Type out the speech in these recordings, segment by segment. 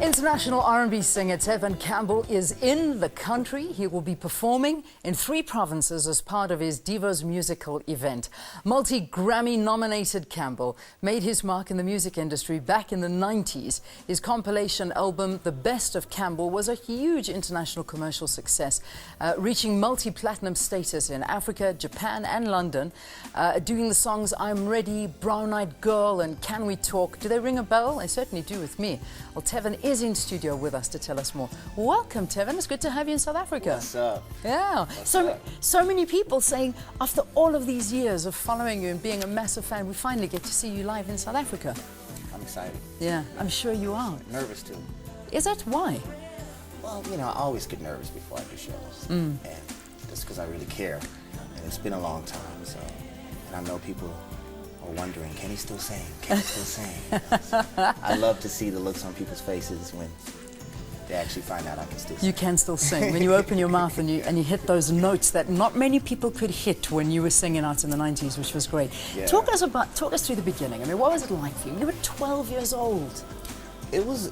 International R&B singer Tevin Campbell is in the country. He will be performing in 3 provinces as part of his Divas musical event. Multi-Grammy nominated Campbell made his mark in the music industry back in the 90s. His compilation album, The Best of Campbell, was a huge international commercial success, reaching multi-platinum status in Africa, Japan and London, doing the songs I'm Ready, Brown Eyed Girl and Can We Talk. Do they ring a bell? They certainly do with me. Well, Tevin is in studio with us to tell us more. Welcome, Tevin. It's good to have you in South Africa. What's up? Yeah. So many people saying, after all of these years of following you and being a massive fan, we finally get to see you live in South Africa. I'm excited. Yeah, I'm sure you are. Nervous too. Is that why? Well, you know, I always get nervous before I do shows. And that's because I really care. And it's been a long time, so. And I know people are wondering, can he still sing? Can he still sing? So I love to see the looks on people's faces when they actually find out I can still sing. You can still sing. When you open your mouth and you hit those notes that not many people could hit when you were singing out in the 90s, which was great. Yeah. Talk us through the beginning. I mean, what was it like for you? You were 12 years old. It was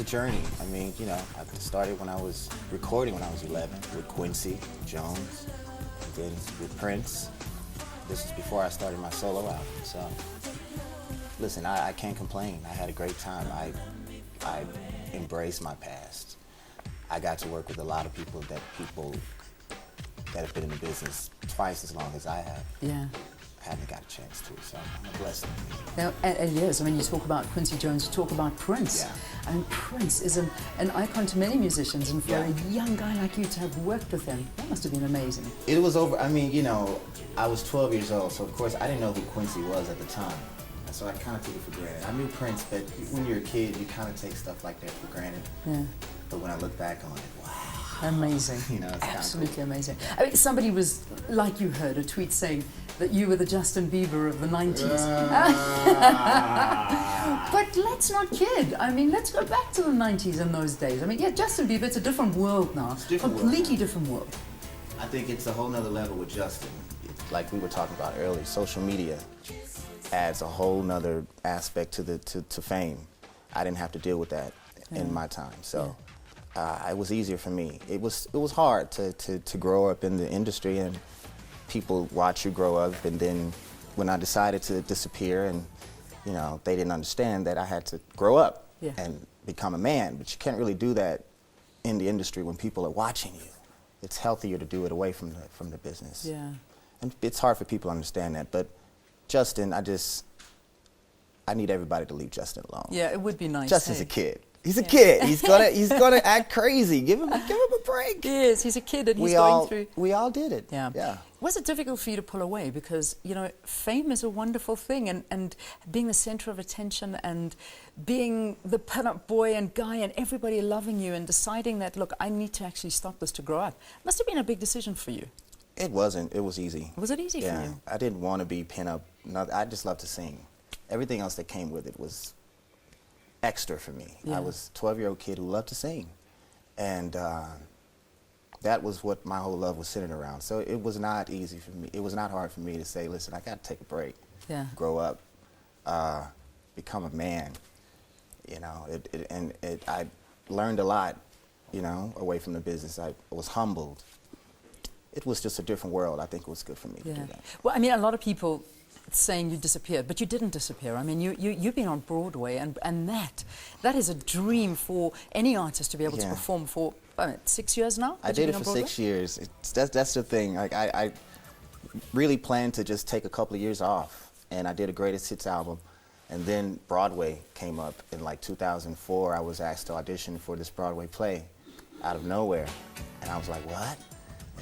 a journey. I mean, you know, I started when I was recording when I was 11 with Quincy Jones, and then with Prince. This was before I started my solo album. So, listen, I can't complain. I had a great time. I embraced my past. I got to work with a lot of people that have been in the business twice as long as I have. Yeah. Haven't got a chance to, so I'm a blessing. Now, it is. I mean, you talk about Quincy Jones, you talk about Prince. Yeah. I mean, Prince is an icon to many musicians, and for a young guy like you to have worked with him, that must have been amazing. It was over. I mean, you know, I was 12 years old, so of course I didn't know who Quincy was at the time. And so I kind of took it for granted. I knew Prince, but when you're a kid, you kind of take stuff like that for granted. Yeah. But when I look back on it, wow. Amazing. You know, it's absolutely kind of cool. amazing. I mean, somebody was, like you heard, a tweet saying that you were the Justin Bieber of the 90s. But let's not kid. I mean, let's go back to the 90s and those days. I mean, yeah, Justin Bieber, it's a different world now. It's a different completely world. Different world. I think it's a whole nother level with Justin. Like we were talking about earlier, social media adds a whole nother aspect to fame. I didn't have to deal with that in my time, so it was easier for me. It was hard to grow up in the industry and people watch you grow up, and then when I decided to disappear, and you know, they didn't understand that I had to grow up and become a man, but you can't really do that in the industry when people are watching you. It's healthier to do it away from the business. Yeah. And it's hard for people to understand that, but Justin, I need everybody to leave Justin alone. Yeah, it would be nice. Justin's a kid. He's a kid. He's gonna act crazy. Give him a break. Yes, he's a kid and he's going through. We all did it. Yeah. Yeah. Was it difficult for you to pull away? Because, you know, fame is a wonderful thing, and being the center of attention and being the pin-up boy and guy and everybody loving you and deciding that, look, I need to actually stop this to grow up. Must have been a big decision for you. It wasn't. It was easy. Was it easy for you? I didn't want to be pin-up. I just love to sing. Everything else that came with it was extra for me. Yeah. I was a 12-year-old kid who loved to sing, and that was what my whole love was centered around. So it was not easy for me. It was not hard for me to say, listen, I got to take a break, grow up, become a man. You know, I learned a lot, you know, away from the business. I was humbled. It was just a different world. I think it was good for me to do that. Well, I mean, a lot of people saying you disappeared, but you didn't disappear. I mean, you've been on Broadway, and that is a dream for any artist to be able to perform for 6 years now. I did it for 6 years. That's the thing. Like I really planned to just take a couple of years off, and I did a greatest hits album, and then Broadway came up in like 2004. I was asked to audition for this Broadway play out of nowhere, and I was like, what?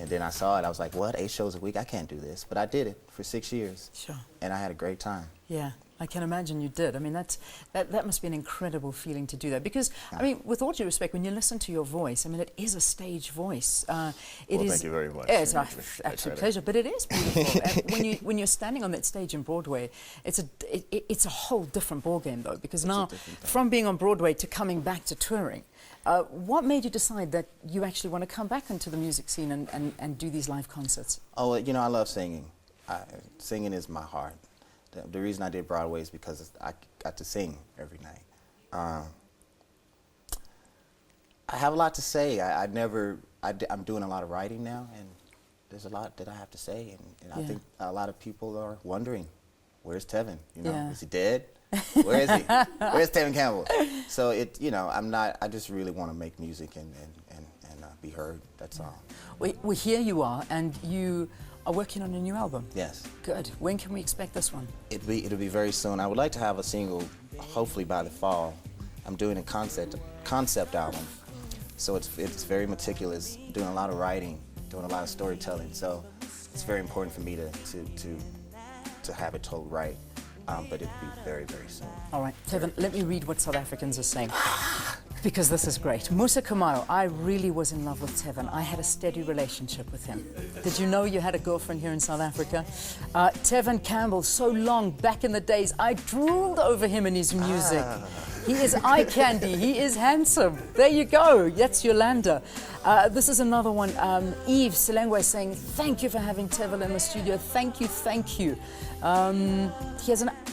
And then I saw it, I was like, what, 8 shows a week? I can't do this. But I did it for 6 years. Sure. And I had a great time. Yeah, I can imagine you did. I mean, that must be an incredible feeling to do that. Because, I mean, with all due respect, when you listen to your voice, I mean, it is a stage voice. Thank you very much. Yeah, it's an absolute pleasure, but it is beautiful. And when you're standing on that stage in Broadway, it's a whole different ballgame, though, because now, from being on Broadway to coming back to touring, what made you decide that you actually want to come back into the music scene and do these live concerts? Oh, you know, I love singing. Singing is my heart. The reason I did Broadway is because I got to sing every night. I have a lot to say. I'm doing a lot of writing now, and there's a lot that I have to say, and I think a lot of people are wondering, where's Tevin? You know, is he dead? Where is he? Where's Tevin Campbell? So I just really want to make music and be heard. That's all. Well, here you are, and you are working on a new album. Yes. Good. When can we expect this one? It'll be very soon. I would like to have a single, hopefully by the fall. I'm doing a concept album, so it's very meticulous. Doing a lot of writing, doing a lot of storytelling. So it's very important for me to have it told right. But it'll be very, very soon. All right, Tevin, let me read what South Africans are saying, because this is great. Musa Kamayo, I really was in love with Tevin. I had a steady relationship with him. Did you know you had a girlfriend here in South Africa? Tevin Campbell, so long back in the days, I drooled over him and his music. He is eye candy. He is handsome. There you go. That's Yolanda. This is another one. Eve Selengwe saying, thank you for having Tevin in the studio. Thank you, thank you.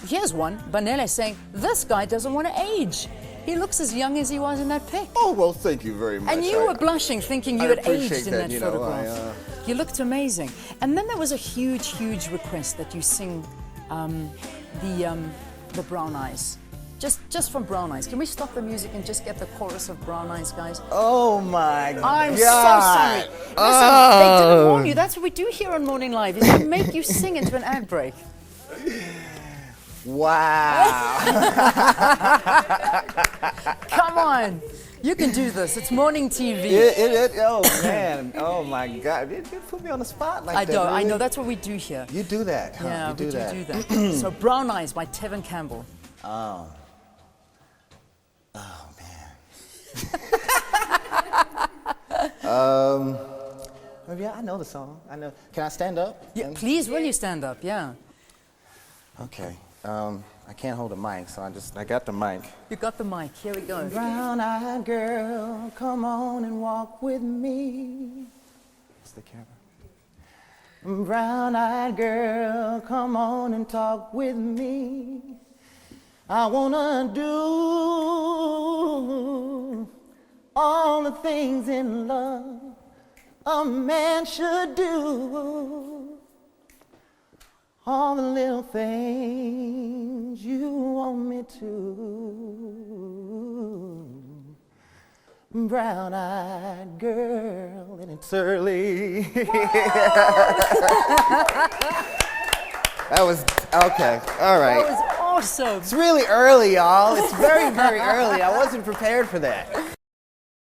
Here's one. Banele saying, this guy doesn't want to age. He looks as young as he was in that pic. Oh, well, thank you very much. And you were blushing, thinking you had aged in that photograph. Know, You looked amazing. And then there was a huge, huge request that you sing the Brown Eyes. Just from Brown Eyes. Can we stop the music and just get the chorus of Brown Eyes, guys? Oh my God. I'm so sorry. Listen, they didn't warn you. That's what we do here on Morning Live, is we make you sing into an ad break. Wow. Come on. You can do this. It's morning TV. Oh man. Oh my God. You put me on the spot like that. I know. That's what we do here. You do that, huh? Yeah, you do we that. do that. So Brown Eyes by Tevin Campbell. Oh man. Maybe I know the song. I know. Can I stand up? Yeah, please, will you stand up? Yeah. Okay. I can't hold the mic, so I got the mic. You got the mic. Here we go. Brown-eyed girl, come on and walk with me. What's the camera? Brown-eyed girl, come on and talk with me. I wanna do all the things in love a man should do. All the little things you want me to. Brown-eyed girl, and it's early. That was, okay, all right. That was awesome. It's really early, y'all. It's very, very early. I wasn't prepared for that.